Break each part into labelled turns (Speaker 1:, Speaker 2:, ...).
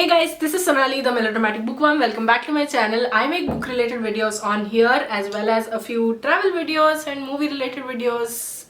Speaker 1: Hey guys, this is Sonali, the Melodramatic Bookworm. Welcome back to my channel. I make book related videos on here as well as a few travel videos and movie related videos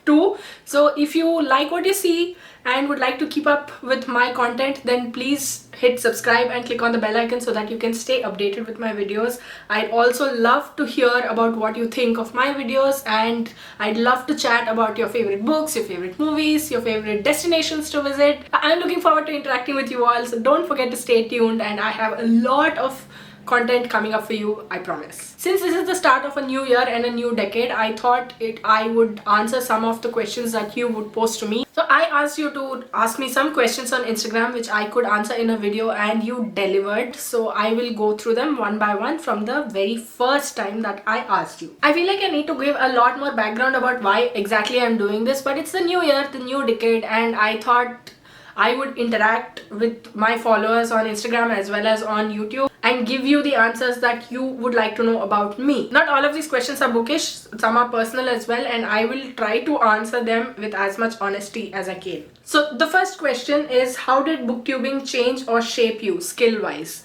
Speaker 1: too. So if you like what you see and would like to keep up with my content, then please hit subscribe and click on the bell icon so that you can stay updated with my videos. I'd also love to hear about what you think of my videos, and I'd love to chat about your favorite books, your favorite movies, your favorite destinations to visit. I'm looking forward to interacting with you all, so don't forget to stay tuned, and I have a lot of content coming up for you, I promise. Since this is the start of a new year and a new decade, I thought I would answer some of the questions that you would post to me. So I asked you to ask me some questions on Instagram which I could answer in a video, and you delivered. So I will go through them one by one from the very first time that I asked you. I feel like I need to give a lot more background about why exactly I'm doing this, but it's the new year, the new decade, and I thought I would interact with my followers on Instagram as well as on YouTube and give you the answers that you would like to know about me. Not all of these questions are bookish, some are personal as well, and I will try to answer them with as much honesty as I can. So the first question is, how did booktubing change or shape you skill-wise?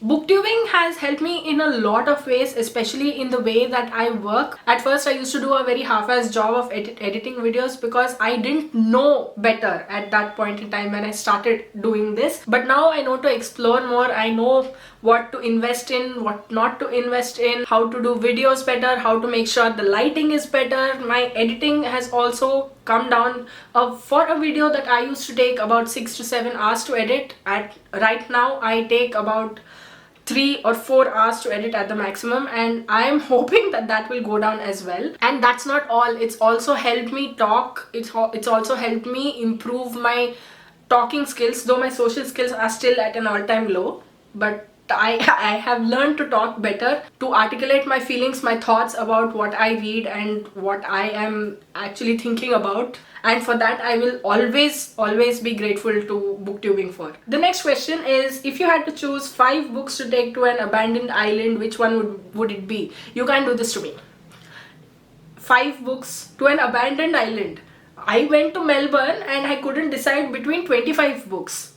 Speaker 1: Booktubing has helped me in a lot of ways, especially in the way that I work. At first, I used to do a very half-assed job of editing videos because I didn't know better at that point in time when I started doing this. But now I know to explore more. I know what to invest in, what not to invest in, how to do videos better, how to make sure the lighting is better. My editing has also come down. For a video that I used to take about 6 to 7 hours to edit, right now I take about 3 or 4 hours to edit at the maximum, and I am hoping that that will go down as well. And that's not all, it's also helped me talk, it's also helped me improve my talking skills, though my social skills are still at an all-time low, but I have learned to talk better, to articulate my feelings, my thoughts about what I read and what I am actually thinking about. And for that, I will always be grateful to booktubing for. The next question is, if you had to choose 5 books to take to an abandoned island, which one would it be? You can't do this to me. 5 books to an abandoned island. I went to Melbourne and I couldn't decide between 25 books.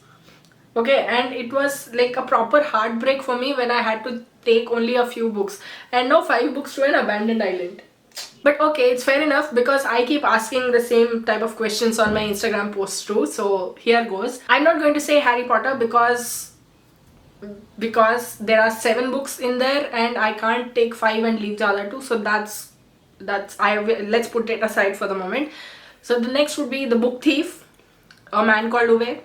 Speaker 1: Okay, and it was like a proper heartbreak for me when I had to take only a few books, and now 5 books to an abandoned island. But okay, it's fair enough because I keep asking the same type of questions on my Instagram posts too, so here goes. I'm not going to say Harry Potter because there are 7 books in there and I can't take 5 and leave the other 2, so let's put it aside for the moment. So the next would be The Book Thief, A Man Called Uwe,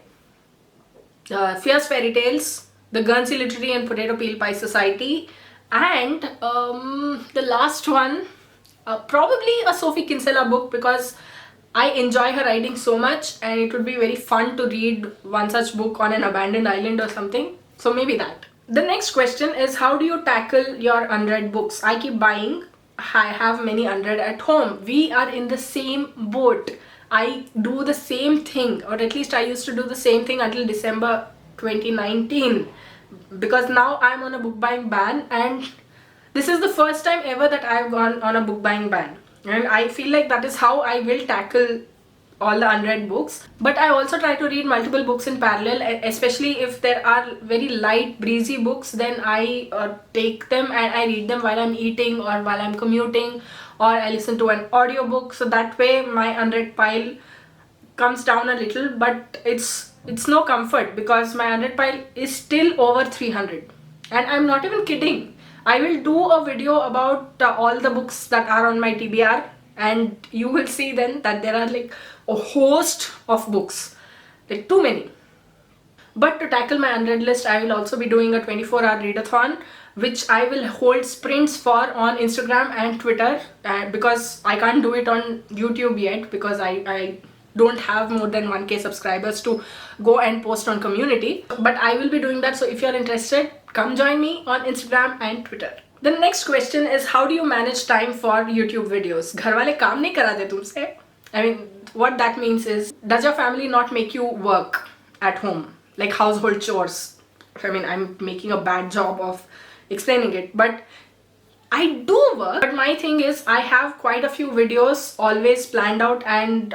Speaker 1: Fierce Fairy Tales, The Guernsey Literary and Potato Peel Pie Society, and the last one, probably a Sophie Kinsella book because I enjoy her writing so much and it would be very fun to read one such book on an abandoned island or something. So maybe that. The next question is, how do you tackle your unread books? I keep buying. I have many unread at home. We are in the same boat. I do the same thing, or at least I used to do the same thing until December 2019, because now I'm on a book buying ban, and this is the first time ever that I've gone on a book buying ban, and I feel like that is how I will tackle all the unread books. But I also try to read multiple books in parallel, especially if there are very light breezy books, then I take them and I read them while I'm eating or while I'm commuting, or I listen to an audiobook, so that way my unread pile comes down a little, but it's no comfort because my unread pile is still over 300, and I'm not even kidding. I will do a video about all the books that are on my TBR, and you will see then that there are like a host of books, like too many. But to tackle my unread list, I will also be doing a 24-hour readathon, which I will hold sprints for on Instagram and Twitter, because I can't do it on YouTube yet because I don't have more than 1k subscribers to go and post on community. But I will be doing that, so if you're interested, come join me on Instagram and Twitter. The next question is, how do you manage time for YouTube videos? Ghar wale kaam nahi karate tumse? I mean, what that means is, does your family not make you work at home, like household chores? I mean, I'm making a bad job of explaining it, but I do work, but my thing is I have quite a few videos always planned out and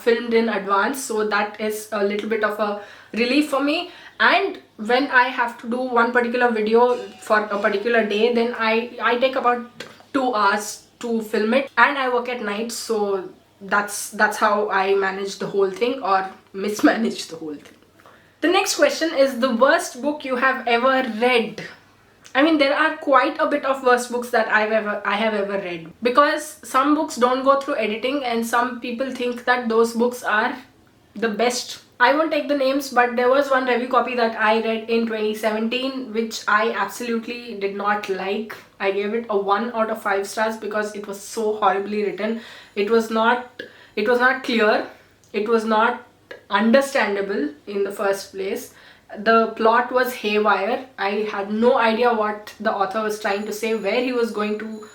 Speaker 1: filmed in advance, so that is a little bit of a relief for me. And when I have to do one particular video for a particular day, then I take about 2 hours to film it, and I work at night, so that's how I manage the whole thing, or mismanage the whole thing. The next question is the worst book you have ever read. I mean, there are quite a bit of worst books that I have ever read, because some books don't go through editing and some people think that those books are the best. I won't take the names, but there was one review copy that I read in 2017 which I absolutely did not like. I gave it a 1 out of 5 stars because it was so horribly written. It was not clear, it was not understandable in the first place. The plot was haywire. I had no idea what the author was trying to say, where he was going to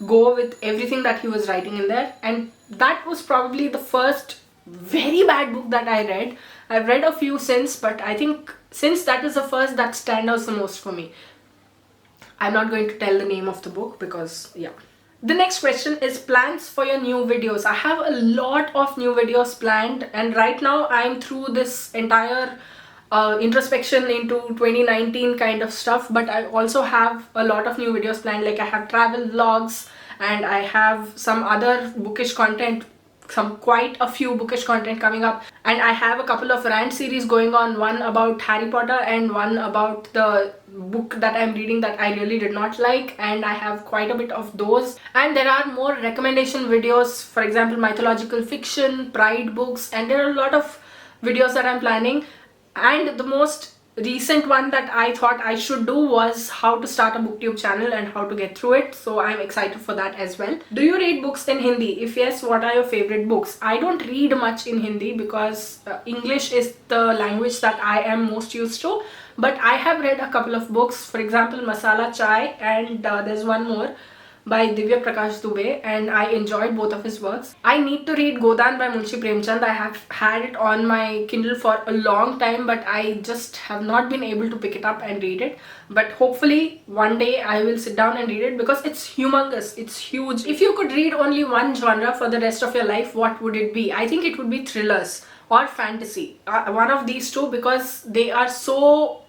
Speaker 1: go with everything that he was writing in there, and that was probably the first very bad book that I read. I've read a few since, but I think since that is the first that stands out the most for me. I'm not going to tell the name of the book because yeah. The next question is plans for your new videos. I have a lot of new videos planned, and right now I'm through this entire introspection into 2019 kind of stuff, but I also have a lot of new videos planned. Like I have travel vlogs, and I have some other bookish content, quite a few bookish content coming up, and I have a couple of rant series going on, one about Harry Potter and one about the book that I'm reading that I really did not like, and I have quite a bit of those. And there are more recommendation videos, for example mythological fiction, pride books, and there are a lot of videos that I'm planning. And the most recent one that I thought I should do was how to start a booktube channel and how to get through it, so I'm excited for that as well. Do you read books in Hindi? If yes, what are your favorite books? I don't read much in Hindi because English is the language that I am most used to, but I have read a couple of books, for example Masala Chai, and there's one more by Divya Prakash Dubey, and I enjoyed both of his works. I need to read Godan by Munshi Premchand. I have had it on my Kindle for a long time, but I just have not been able to pick it up and read it. But hopefully one day I will sit down and read it because it's humongous, it's huge. If you could read only one genre for the rest of your life, what would it be? I think it would be thrillers or fantasy. One of these two, because they are so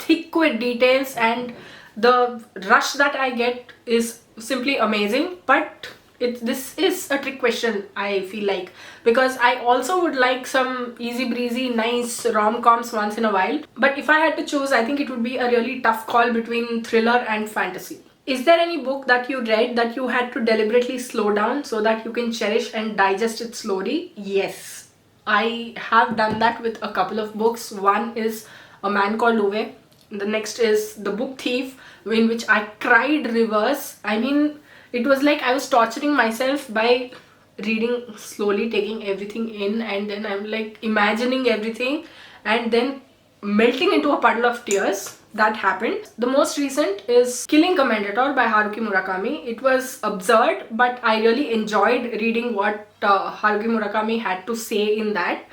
Speaker 1: thick with details and the rush that I get is simply amazing. But this is a trick question, I feel like, because I also would like some easy breezy nice rom-coms once in a while, but if I had to choose, I think it would be a really tough call between thriller and fantasy. Is there any book that you read that you had to deliberately slow down so that you can cherish and digest it slowly? Yes, I have done that with a couple of books. One is A Man Called Uwe. The next is The Book Thief, in which I cried rivers. I mean, it was like I was torturing myself by reading slowly, taking everything in, and then I'm like imagining everything and then melting into a puddle of tears. That happened. The most recent is Killing Commendator by Haruki Murakami. It was absurd, but I really enjoyed reading what Haruki Murakami had to say in that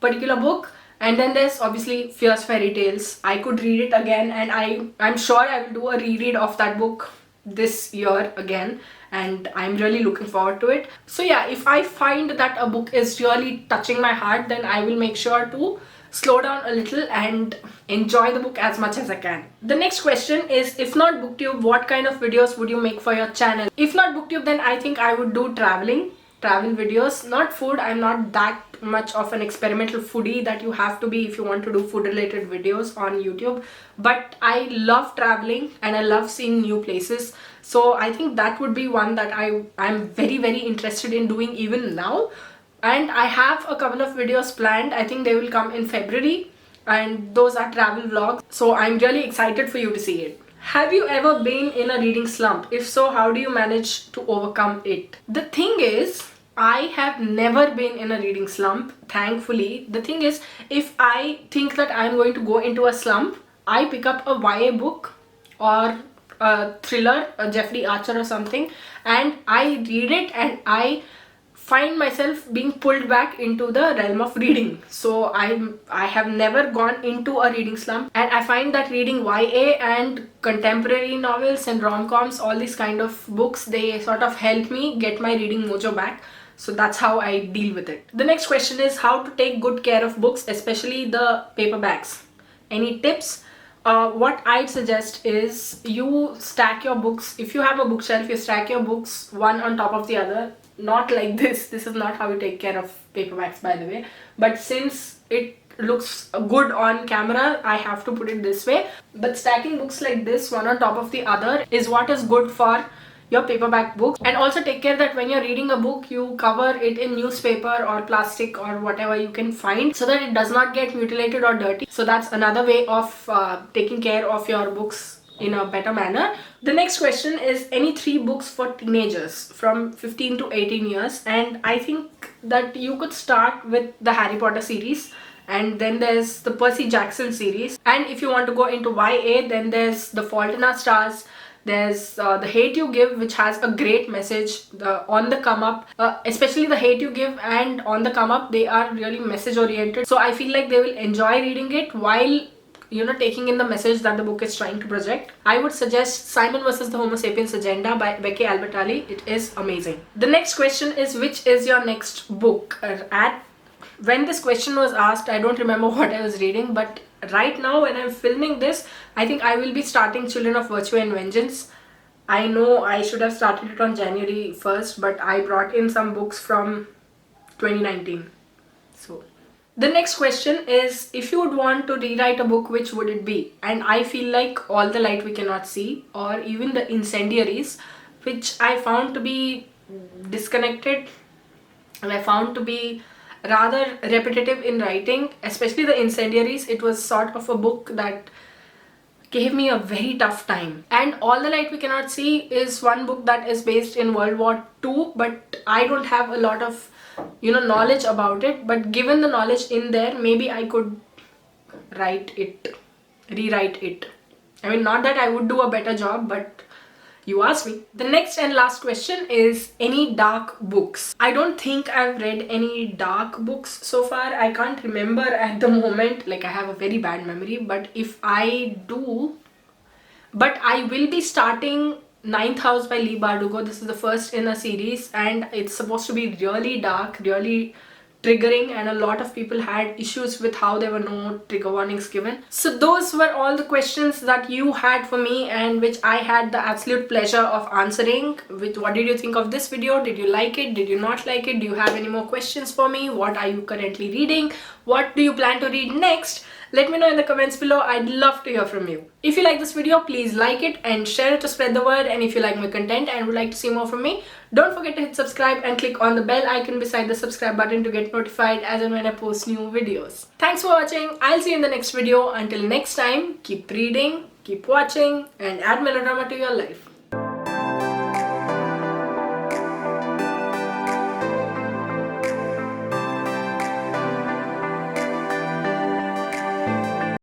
Speaker 1: particular book. And then there's obviously Fierce Fairy Tales. I could read it again, and I'm sure I will do a reread of that book this year again, and I'm really looking forward to it. So yeah, if I find that a book is really touching my heart, then I will make sure to slow down a little and enjoy the book as much as I can. The next question is, if not booktube, what kind of videos would you make for your channel? If not booktube, then I think I would do travel videos, not food. I'm not that much of an experimental foodie that you have to be if you want to do food related videos on YouTube, but I love traveling and I love seeing new places, so I think that would be one that I'm very interested in doing even now. And I have a couple of videos planned. I think they will come in February, and those are travel vlogs, so I'm really excited for you to see it. Have you ever been in a reading slump? If so, how do you manage to overcome it? The thing is, I have never been in a reading slump, thankfully. The thing is, if I think that I'm going to go into a slump, I pick up a YA book or a thriller, a Jeffrey Archer or something, and I read it and I find myself being pulled back into the realm of reading. So I have never gone into a reading slump, and I find that reading YA and contemporary novels and rom-coms, all these kind of books, they sort of help me get my reading mojo back. So that's how I deal with it. The next question is how to take good care of books, especially the paperbacks. Any tips? What I'd suggest is you stack your books. If you have a bookshelf, you stack your books one on top of the other. Not like this. This is not how you take care of paperbacks, by the way. But since it looks good on camera, I have to put it this way. But stacking books like this, one on top of the other, is what is good for your paperback books. And also take care that when you're reading a book, you cover it in newspaper or plastic or whatever you can find, so that it does not get mutilated or dirty. So that's another way of taking care of your books in a better manner. The next question is any 3 books for teenagers from 15 to 18 years, and I think that you could start with the Harry Potter series, and then there's the Percy Jackson series, and if you want to go into YA, then there's The Fault in Our Stars. There's The Hate You Give, which has a great message. The On the Come Up, especially The Hate You Give and On the Come Up, they are really message oriented. So I feel like they will enjoy reading it while, you know, taking in the message that the book is trying to project. I would suggest Simon vs. the Homo Sapiens Agenda by Becky Albertalli. It is amazing. The next question is, which is your next book? When this question was asked, I don't remember what I was reading, but right now when I'm filming this, I think I will be starting Children of Virtue and Vengeance. I know I should have started it on January 1st, but I brought in some books from 2019. So the next question is, if you would want to rewrite a book, which would it be? And I feel like All the Light We Cannot See, or even The Incendiaries, which I found to be disconnected and I found to be rather repetitive in writing, especially The Incendiaries. It was sort of a book that gave me a very tough time. And All the Light We Cannot See is one book that is based in World War II, but I don't have a lot of, you know, knowledge about it. But given the knowledge in there, maybe I could rewrite it. I mean, not that I would do a better job, but you asked me. The next and last question is any dark books. I don't think I've read any dark books so far. I can't remember at the moment. Like, I have a very bad memory, but if I do, but I will be starting Ninth House by Leigh Bardugo. This is the first in a series, and it's supposed to be really dark, really triggering, and a lot of people had issues with how there were no trigger warnings given. So those were all the questions that you had for me, and which I had the absolute pleasure of answering. What did you think of this video? Did you like it? Did you not like it? Do you have any more questions for me? What are you currently reading? What do you plan to read next? Let me know in the comments below. I'd love to hear from you. If you like this video, please like it and share it to spread the word. And if you like my content and would like to see more from me, don't forget to hit subscribe and click on the bell icon beside the subscribe button to get notified as and when I post new videos. Thanks for watching. I'll see you in the next video. Until next time, keep reading, keep watching, and add melodrama to your life.